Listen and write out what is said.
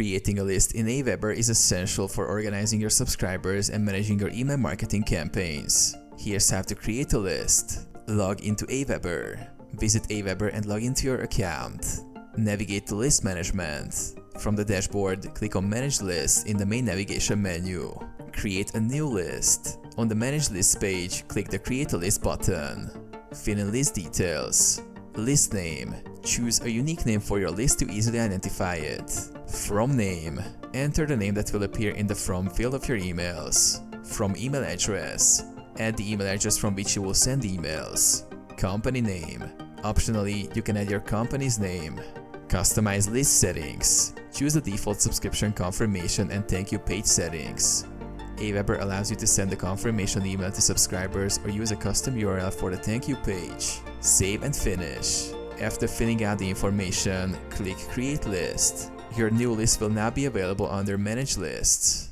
Creating a list in AWeber is essential for organizing your subscribers and managing your email marketing campaigns. Here's how to create a list. Log into AWeber. Visit AWeber and log into your account. Navigate to List Management. From the dashboard, click on Manage List in the main navigation menu. Create a new list. On the Manage List page, click the Create a List button. Fill in list details. List name. Choose a unique name for your list to easily identify it. From name. Enter the name that will appear in the From field of your emails. From email address. Add the email address from which you will send emails. Company name. Optionally, you can add your company's name. Customize list settings. Choose the default subscription confirmation and thank you page settings. AWeber allows you to send a confirmation email to subscribers or use a custom URL for the thank you page. Save and finish. After filling out the information, click Create List. Your new list will now be available under Manage Lists.